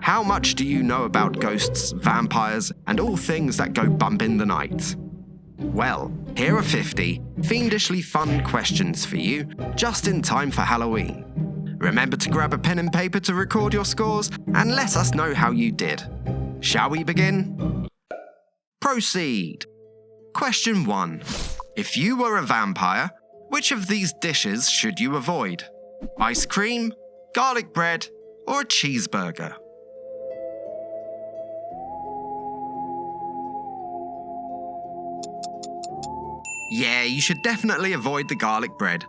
How much do you know about ghosts, vampires, and all things that go bump in the night? Well, here are 50 fiendishly fun questions for you, just in time for Halloween. Remember to grab a pen and paper to record your scores, and let us know how you did. Shall we begin? Proceed! Question 1. If you were a vampire, which of these dishes should you avoid? Ice cream, garlic bread, or a cheeseburger? Yeah, you should definitely avoid the garlic bread.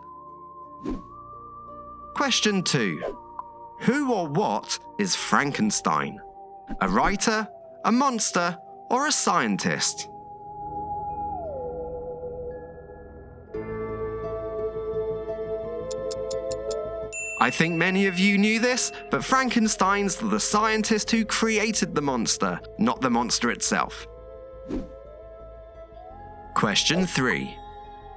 Question 2. Who or what is Frankenstein? A writer, a monster, or a scientist? I think many of you knew this, but Frankenstein's the scientist who created the monster, not the monster itself. Question 3.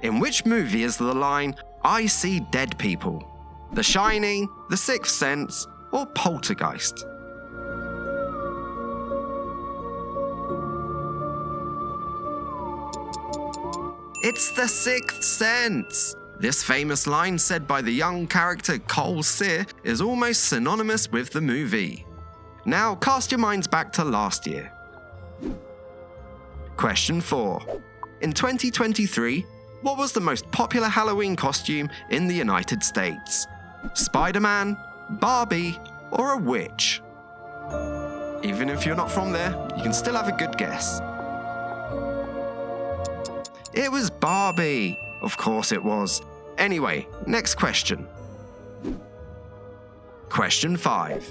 In which movie is the line, "I see dead people"? The Shining, The Sixth Sense, or Poltergeist? It's The Sixth Sense! This famous line said by the young character Cole Sear is almost synonymous with the movie. Now cast your minds back to last year. Question 4. In 2023, what was the most popular Halloween costume in the United States? Spider-Man, Barbie, or a witch? Even if you're not from there, you can still have a good guess. It was Barbie. Of course it was. Anyway, next question. Question 5.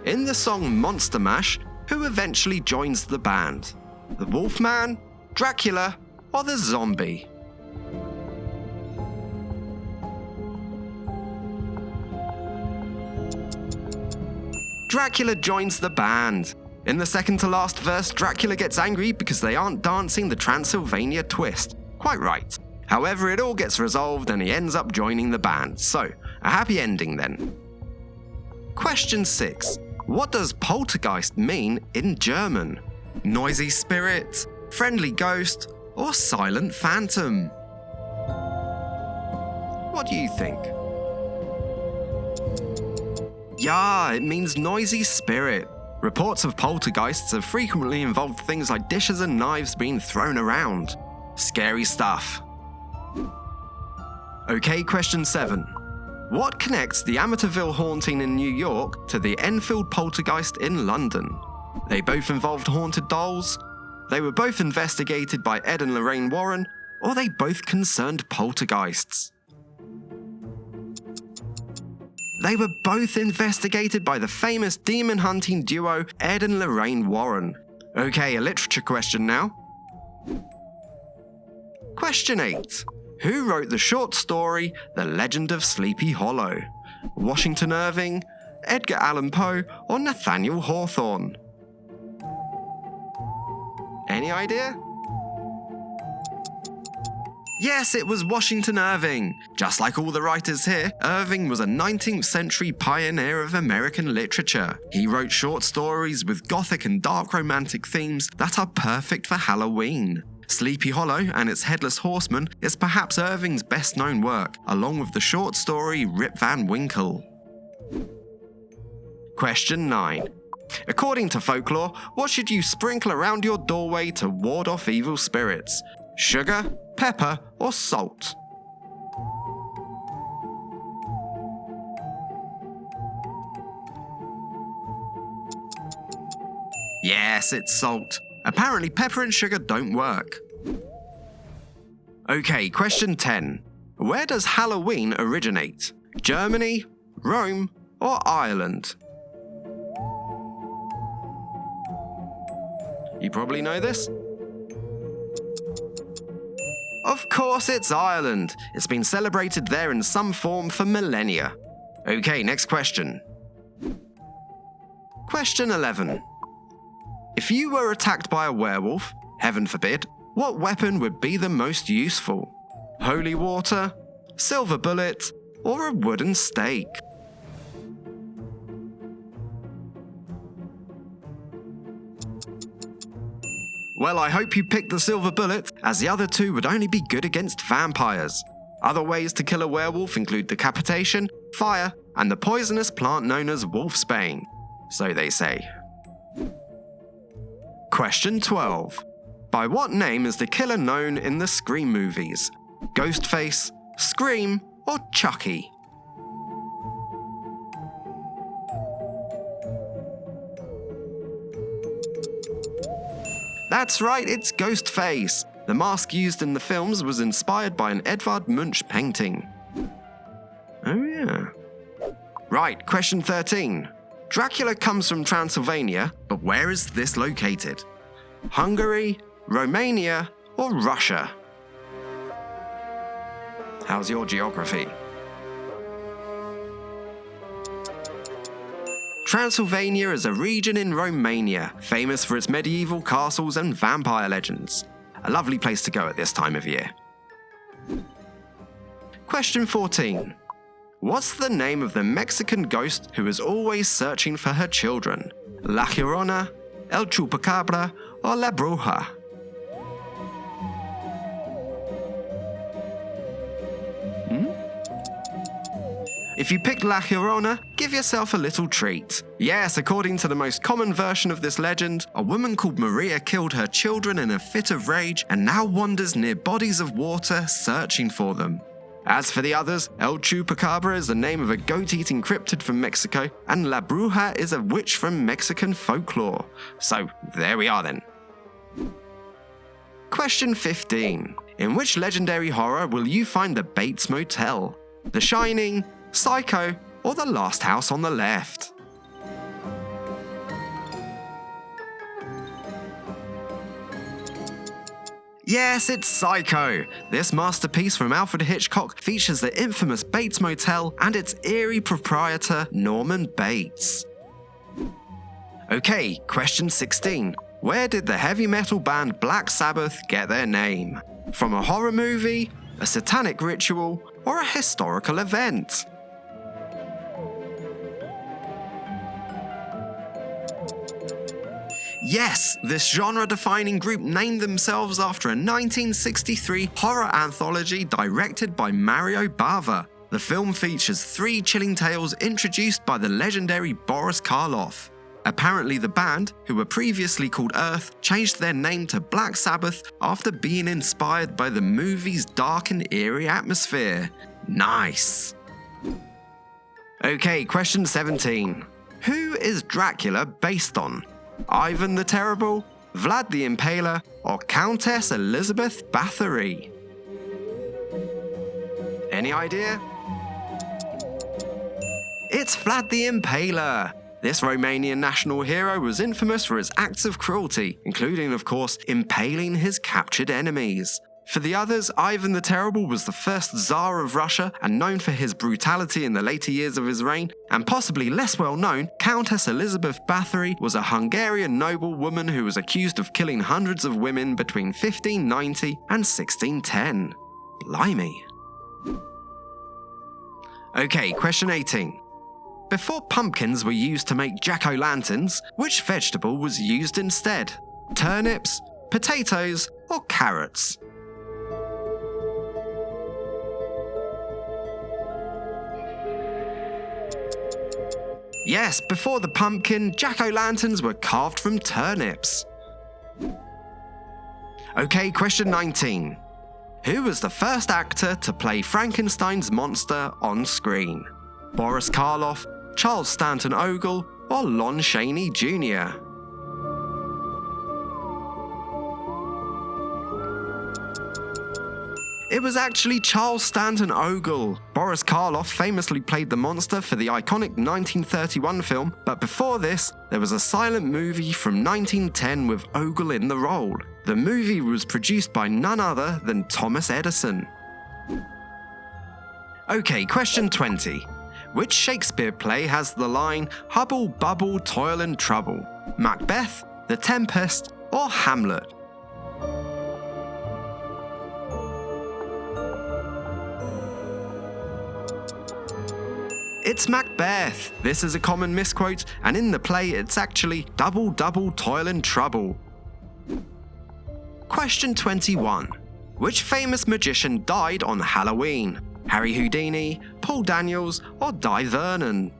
In the song Monster Mash, who eventually joins the band? The Wolfman, Dracula, or the zombie? Dracula joins the band. In the second to last verse, Dracula gets angry because they aren't dancing the Transylvania twist. Quite right. However, it all gets resolved and he ends up joining the band. So, a happy ending then. Question 6. What does poltergeist mean in German? Noisy spirit, friendly ghost, or silent phantom? What do you think? Yeah, it means noisy spirit. Reports of poltergeists have frequently involved things like dishes and knives being thrown around. Scary stuff. Okay, question 7. What connects the Amityville haunting in New York to the Enfield poltergeist in London? They both involved haunted dolls, they were both investigated by Ed and Lorraine Warren, or they both concerned poltergeists? They were both investigated by the famous demon-hunting duo Ed and Lorraine Warren. Okay, a literature question now. Question 8. Who wrote the short story The Legend of Sleepy Hollow? Washington Irving, Edgar Allan Poe, or Nathaniel Hawthorne? Any idea? Yes, it was Washington Irving. Just like all the writers here, Irving was a 19th century pioneer of American literature. He wrote short stories with gothic and dark romantic themes that are perfect for Halloween. Sleepy Hollow and its Headless Horseman is perhaps Irving's best known work, along with the short story Rip Van Winkle. Question 9. According to Folklore, what should you sprinkle around your doorway to ward off evil spirits? Sugar, pepper, or salt? Yes, it's salt. Apparently pepper and sugar don't work. Okay, question 10. Where does Halloween originate? Germany, Rome, or Ireland? You probably know this. Of course it's Ireland. It's been celebrated there in some form for millennia. Okay, next question. Question 11. If you were attacked by a werewolf, heaven forbid, what weapon would be the most useful? Holy water, silver bullet, or a wooden stake? Well, I hope you picked the silver bullet, as the other two would only be good against vampires. Other ways to kill a werewolf include decapitation, fire, and the poisonous plant known as wolfsbane. So they say. Question 12. By what name is the killer known in the Scream movies? Ghostface, Scream, or Chucky? That's right, it's Ghostface. The mask used in the films was inspired by an Edvard Munch painting. Oh yeah. Right, question 13. Dracula comes from Transylvania, but where is this located? Hungary, Romania, or Russia? How's your geography? Transylvania is a region in Romania, famous for its medieval castles and vampire legends. A lovely place to go at this time of year. Question 14. What's the name of the Mexican ghost who is always searching for her children? La Llorona, El Chupacabra, or La Bruja? If you picked La Llorona, give yourself a little treat. Yes, according to the most common version of this legend, a woman called Maria killed her children in a fit of rage and now wanders near bodies of water searching for them. As for the others, El Chupacabra is the name of a goat-eating cryptid from Mexico, and La Bruja is a witch from Mexican folklore. So, there we are then. Question 15. In which legendary horror will you find the Bates Motel? The Shining, Psycho, or The Last House on the Left? Yes, it's Psycho! This masterpiece from Alfred Hitchcock features the infamous Bates Motel and its eerie proprietor, Norman Bates. Okay, question 16. Where did the heavy metal band Black Sabbath get their name? From a horror movie, a satanic ritual, or a historical event? Yes, this genre-defining group named themselves after a 1963 horror anthology directed by Mario Bava. The film features 3 chilling tales introduced by the legendary Boris Karloff. Apparently the band, who were previously called Earth, changed their name to Black Sabbath after being inspired by the movie's dark and eerie atmosphere. Nice! Okay, question 17. Who is Dracula based on? Ivan the Terrible, Vlad the Impaler, or Countess Elizabeth Bathory? Any idea? It's Vlad the Impaler! This Romanian national hero was infamous for his acts of cruelty, including, of course, impaling his captured enemies. For the others, Ivan the Terrible was the first Tsar of Russia and known for his brutality in the later years of his reign, and possibly less well known, Countess Elizabeth Bathory was a Hungarian noblewoman who was accused of killing hundreds of women between 1590 and 1610. Blimey. Okay, question 18. Before pumpkins were used to make jack-o'-lanterns, which vegetable was used instead? Turnips, potatoes, or carrots? Yes, before the pumpkin, jack-o'-lanterns were carved from turnips. Okay, question 19. Who was the first actor to play Frankenstein's monster on screen? Boris Karloff, Charles Stanton Ogle, or Lon Chaney Jr.? It was actually Charles Stanton Ogle. Boris Karloff famously played the monster for the iconic 1931 film, but before this, there was a silent movie from 1910 with Ogle in the role. The movie was produced by none other than Thomas Edison. Okay, question 20. Which Shakespeare play has the line, "Hubble, bubble, toil and trouble"? Macbeth, The Tempest, or Hamlet? It's Macbeth. This is a common misquote, and in the play it's actually double, double, toil and trouble. Question 21. Which famous magician died on Halloween? Harry Houdini, Paul Daniels, or Di Vernon?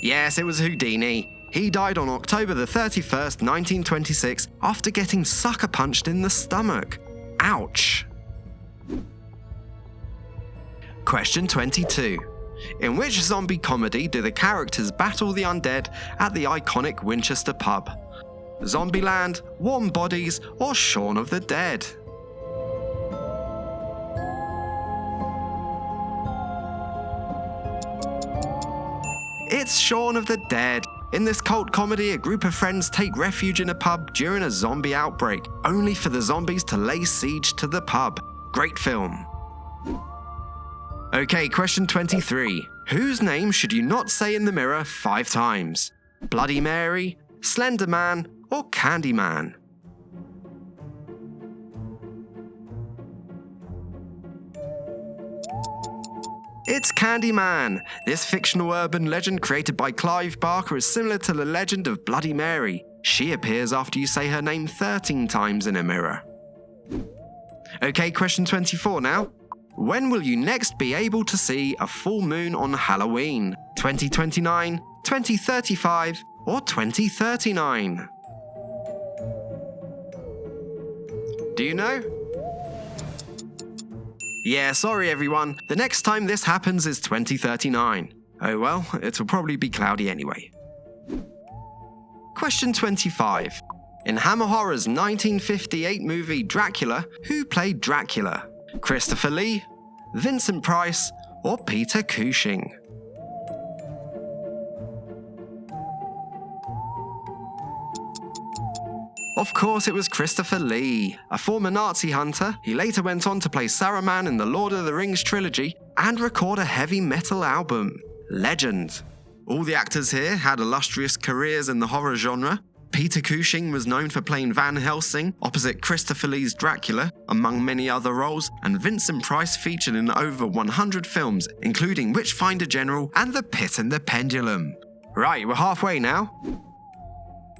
Yes, it was Houdini. He died on October the 31st, 1926, after getting sucker punched in the stomach. Ouch. Question 22. In which zombie comedy do the characters battle the undead at the iconic Winchester pub? Zombieland, Warm Bodies, or Shaun of the Dead? It's Shaun of the Dead. In this cult comedy, a group of friends take refuge in a pub during a zombie outbreak, only for the zombies to lay siege to the pub. Great film. Okay, question 23. Whose name should you not say in the mirror 5 times? Bloody Mary, Slender Man, or Candyman? It's Candyman. This fictional urban legend created by Clive Barker is similar to the legend of Bloody Mary. She appears after you say her name 13 times in a mirror. Okay, question 24 now. When will you next be able to see a full moon on Halloween? 2029, 2035, or 2039? Do you know? Yeah, sorry everyone. The next time this happens is 2039. Oh well, it'll probably be cloudy anyway. Question 25. In Hammer Horror's 1958 movie Dracula, who played Dracula? Christopher Lee, Vincent Price, or Peter Cushing? Of course it was Christopher Lee. A former Nazi hunter, he later went on to play Saruman in the Lord of the Rings trilogy and record a heavy metal album. Legend. All the actors here had illustrious careers in the horror genre. Peter Cushing was known for playing Van Helsing opposite Christopher Lee's Dracula, among many other roles, and Vincent Price featured in over 100 films, including Witchfinder General and The Pit and the Pendulum. Right, we're halfway now.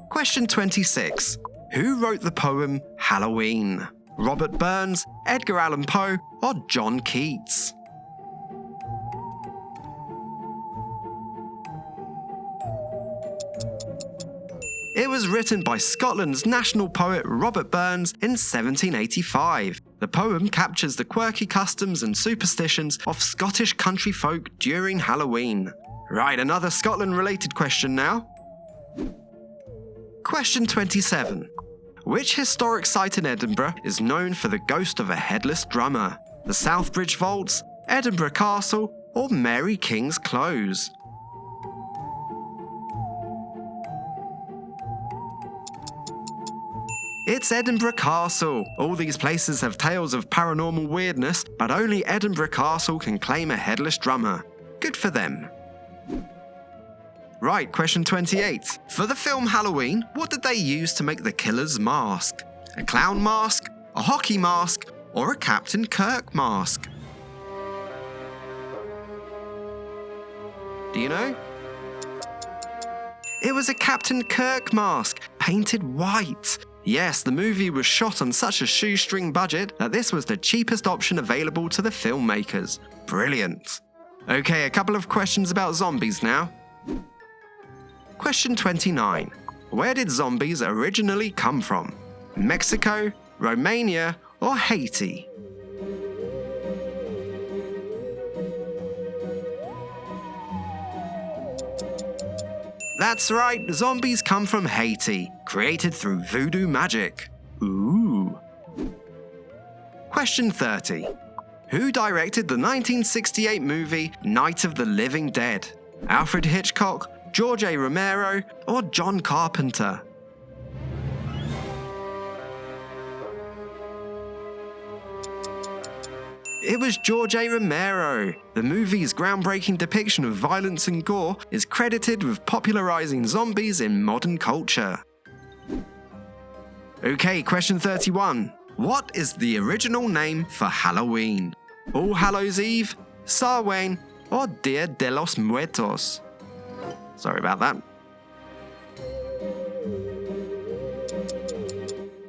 Question 26. Who wrote the poem Halloween? Robert Burns, Edgar Allan Poe, or John Keats? It was written by Scotland's national poet Robert Burns in 1785. The poem captures the quirky customs and superstitions of Scottish country folk during Halloween. Right, another Scotland-related question now. Question 27. Which historic site in Edinburgh is known for the ghost of a headless drummer? The Southbridge Vaults, Edinburgh Castle, or Mary King's Close? It's Edinburgh Castle. All these places have tales of paranormal weirdness, but only Edinburgh Castle can claim a headless drummer. Good for them. Right, question 28. For the film Halloween, what did they use to make the killer's mask? A clown mask, a hockey mask, or a Captain Kirk mask? Do you know? It was a Captain Kirk mask, painted white. Yes, the movie was shot on such a shoestring budget that this was the cheapest option available to the filmmakers. Brilliant. Okay, a couple of questions about zombies now. Question 29. Where did zombies originally come from? Mexico, Romania, or Haiti? That's right, zombies come from Haiti, created through voodoo magic. Ooh. Question 30. Who directed the 1968 movie Night of the Living Dead? Alfred Hitchcock, George A. Romero, or John Carpenter? It was George A. Romero. The movie's groundbreaking depiction of violence and gore is credited with popularizing zombies in modern culture. Okay, question 31. What is the original name for Halloween? All Hallows Eve, Samhain, or Dia de los Muertos? Sorry about that.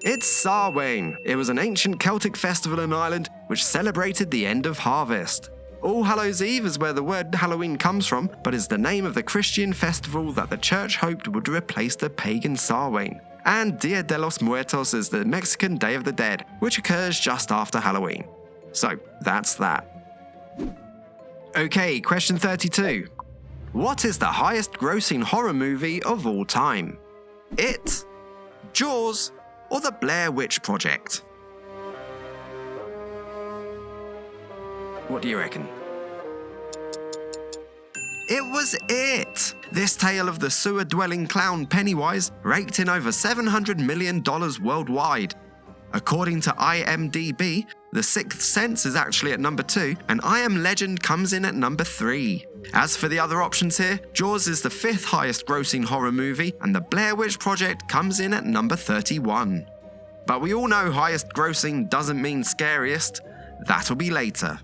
It's Samhain. It was an ancient Celtic festival in Ireland which celebrated the end of harvest. All Hallows Eve is where the word Halloween comes from, but is the name of the Christian festival that the church hoped would replace the pagan Samhain. And Dia de los Muertos is the Mexican Day of the Dead, which occurs just after Halloween. So, that's that. Okay, question 32. What is the highest grossing horror movie of all time? It, Jaws, or the Blair Witch Project? What do you reckon? It was It! This tale of the sewer-dwelling clown Pennywise raked in over $700 million worldwide. According to IMDb, The Sixth Sense is actually at number 2, and I Am Legend comes in at number 3. As for the other options here, Jaws is the 5th highest grossing horror movie, and The Blair Witch Project comes in at number 31. But we all know highest grossing doesn't mean scariest. That'll be later.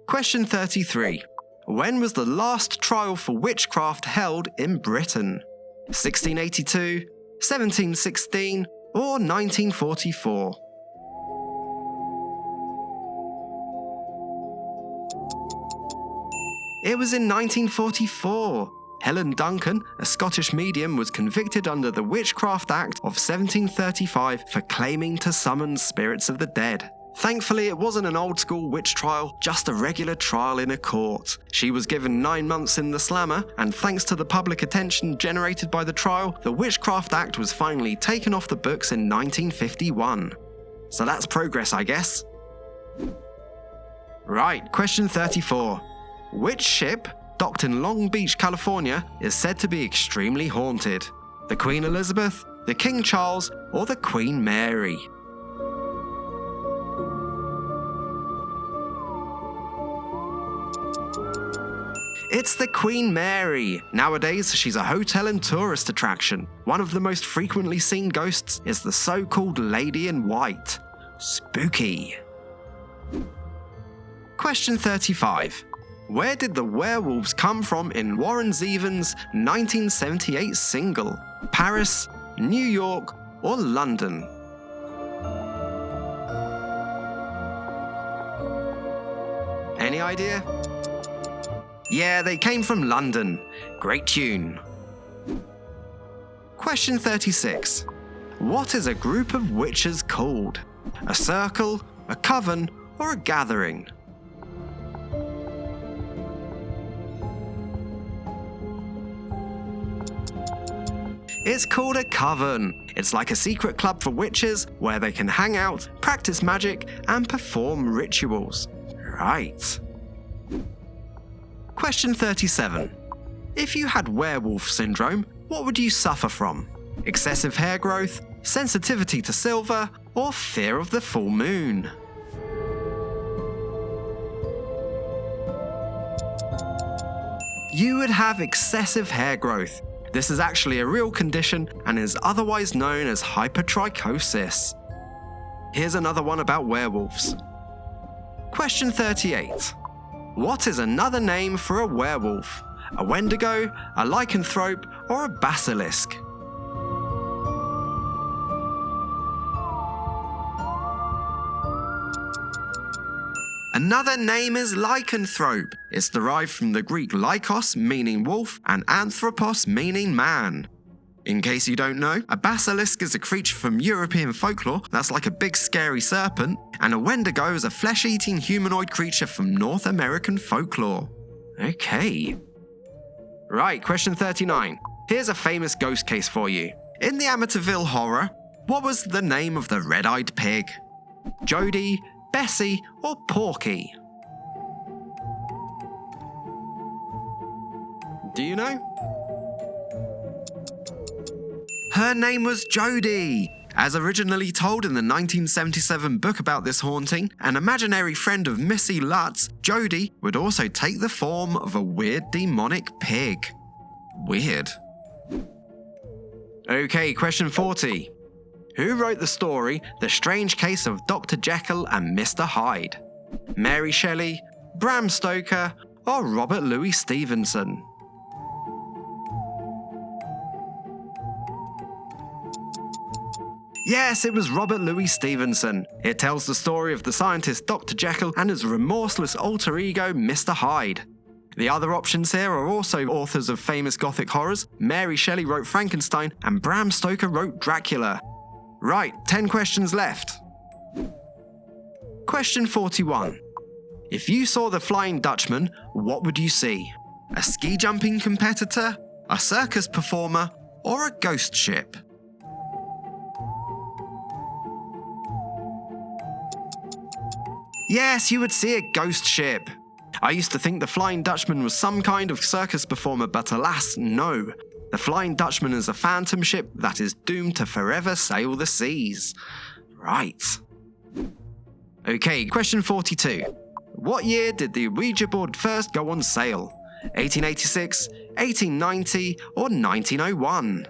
Question 33. When was the last trial for witchcraft held in Britain? 1682, 1716, or 1944? It was in 1944. Helen Duncan, a Scottish medium, was convicted under the Witchcraft Act of 1735 for claiming to summon spirits of the dead. Thankfully, it wasn't an old-school witch trial, just a regular trial in a court. She was given 9 months in the slammer, and thanks to the public attention generated by the trial, the Witchcraft Act was finally taken off the books in 1951. So that's progress, I guess. Right, question 34. Which ship, docked in Long Beach, California, is said to be extremely haunted? The Queen Elizabeth, the King Charles, or the Queen Mary? It's the Queen Mary. Nowadays, she's a hotel and tourist attraction. One of the most frequently seen ghosts is the so-called Lady in White. Spooky. Question 35. Where did the werewolves come from in Warren Zevon's 1978 single? Paris, New York, or London? Any idea? Yeah, they came from London. Great tune. Question 36. What is a group of witches called? A circle, a coven, or a gathering? It's called a coven. It's like a secret club for witches where they can hang out, practice magic, and perform rituals. Right. Question 37. If you had werewolf syndrome, what would you suffer from? Excessive hair growth, sensitivity to silver, or fear of the full moon? You would have excessive hair growth. This is actually a real condition and is otherwise known as hypertrichosis. Here's another one about werewolves. Question 38. What is another name for a werewolf? A wendigo, a lycanthrope, or a basilisk? Another name is lycanthrope. It's derived from the Greek lykos, meaning wolf, and anthropos, meaning man. In case you don't know, a basilisk is a creature from European folklore that's like a big scary serpent, and a wendigo is a flesh-eating humanoid creature from North American folklore. Okay. Right, question 39. Here's a famous ghost case for you. In the Amityville Horror, what was the name of the red-eyed pig? Jody, Bessie, or Porky? Do you know? Her name was Jody. As originally told in the 1977 book about this haunting, an imaginary friend of Missy Lutz, Jody would also take the form of a weird demonic pig. Weird. Okay, question 40. Who wrote the story The Strange Case of Dr. Jekyll and Mr. Hyde? Mary Shelley, Bram Stoker, or Robert Louis Stevenson? Yes, it was Robert Louis Stevenson. It tells the story of the scientist Dr. Jekyll and his remorseless alter ego Mr. Hyde. The other options here are also authors of famous Gothic horrors. Mary Shelley wrote Frankenstein and Bram Stoker wrote Dracula. Right, 10 questions left. Question 41. If you saw the Flying Dutchman, what would you see? A ski jumping competitor, a circus performer, or a ghost ship? Yes, you would see a ghost ship. I used to think the Flying Dutchman was some kind of circus performer, but alas, no. The Flying Dutchman is a phantom ship that is doomed to forever sail the seas. Right. Okay, question 42. What year did the Ouija board first go on sale? 1886, 1890, or 1901?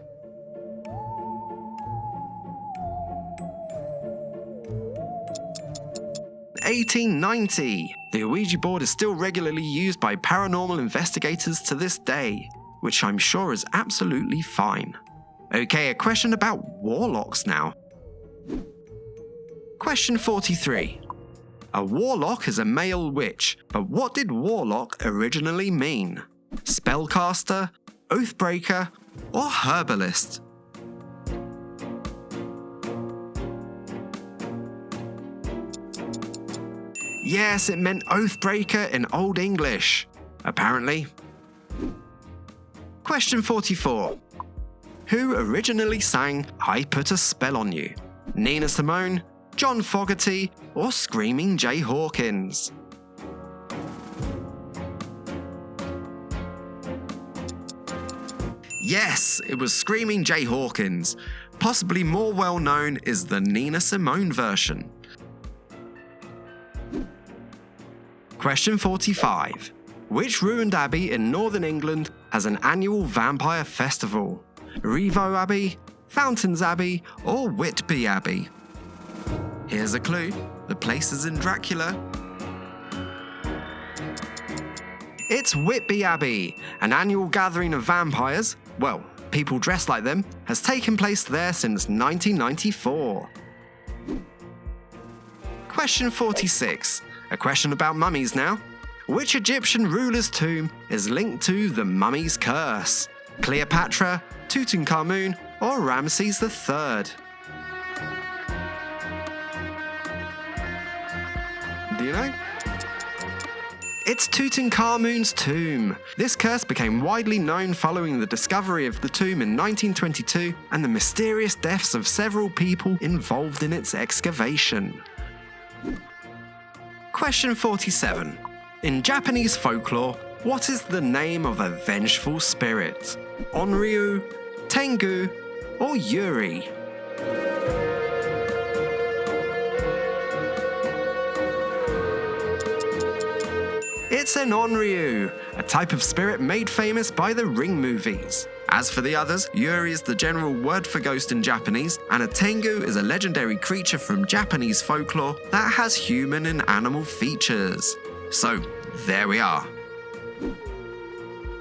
$1890. The Ouija board is still regularly used by paranormal investigators to this day, which I'm sure is absolutely fine. Okay, a question about warlocks now. Question 43. A warlock is a male witch, but what did warlock originally mean? Spellcaster, oathbreaker, or herbalist? Yes, it meant oathbreaker in Old English, apparently. Question 44. Who originally sang I Put a Spell on You? Nina Simone, John Fogerty, or Screaming Jay Hawkins? Yes, it was Screaming Jay Hawkins. Possibly more well known is the Nina Simone version. Question 45. Which ruined abbey in northern England has an annual vampire festival? Revo Abbey, Fountains Abbey, or Whitby Abbey? Here's a clue. The place is in Dracula. It's Whitby Abbey. An annual gathering of vampires, well, people dressed like them, has taken place there since 1994. Question 46. A question about mummies now. Which Egyptian ruler's tomb is linked to the mummy's curse? Cleopatra, Tutankhamun, or Ramses III? Do you know? It's Tutankhamun's tomb. This curse became widely known following the discovery of the tomb in 1922 and the mysterious deaths of several people involved in its excavation. Question 47. In Japanese folklore, what is the name of a vengeful spirit? Onryu, Tengu, or Yuri? It's an Onryu, a type of spirit made famous by the Ring movies. As for the others, Yuri is the general word for ghost in Japanese, and a Tengu is a legendary creature from Japanese folklore that has human and animal features. So, there we are.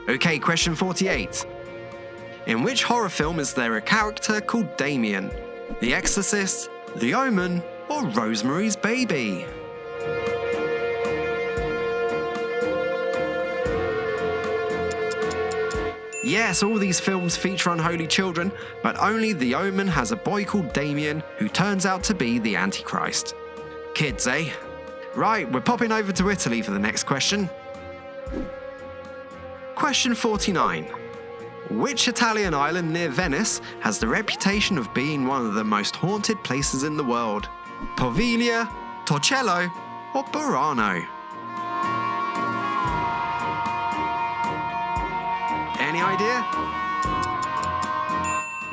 Okay, question 48. In which horror film is there a character called Damien? The Exorcist, The Omen, or Rosemary's Baby? Yes, all these films feature unholy children, but only The Omen has a boy called Damien who turns out to be the Antichrist. Kids, eh? Right, we're popping over to Italy for the next question. Question 49. Which Italian island near Venice has the reputation of being one of the most haunted places in the world? Poveglia, Torcello, or Burano? Any idea?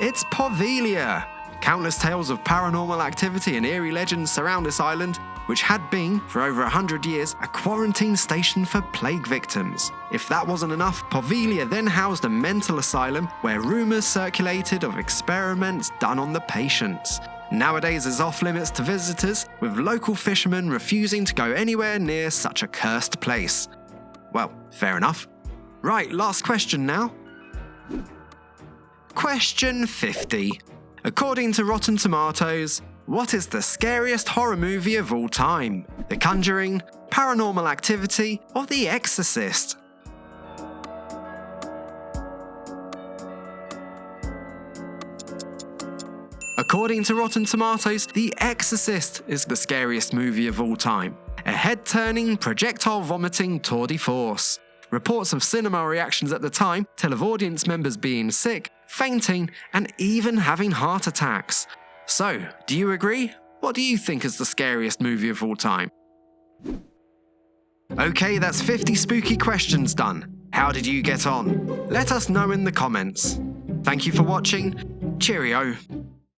It's Poveglia. Countless tales of paranormal activity and eerie legends surround this island, which had been, for over 100 years, a quarantine station for plague victims. If that wasn't enough, Poveglia then housed a mental asylum where rumours circulated of experiments done on the patients. Nowadays is off limits to visitors, with local fishermen refusing to go anywhere near such a cursed place. Well, fair enough. Right, last question now. Question 50. According to Rotten Tomatoes, what is the scariest horror movie of all time? The Conjuring, Paranormal Activity, or The Exorcist? According to Rotten Tomatoes, The Exorcist is the scariest movie of all time. A head-turning, projectile-vomiting tour de force. Reports of cinema reactions at the time tell of audience members being sick, fainting, and even having heart attacks. So, do you agree? What do you think is the scariest movie of all time? Okay, that's 50 spooky questions done. How did you get on? Let us know in the comments. Thank you for watching. Cheerio.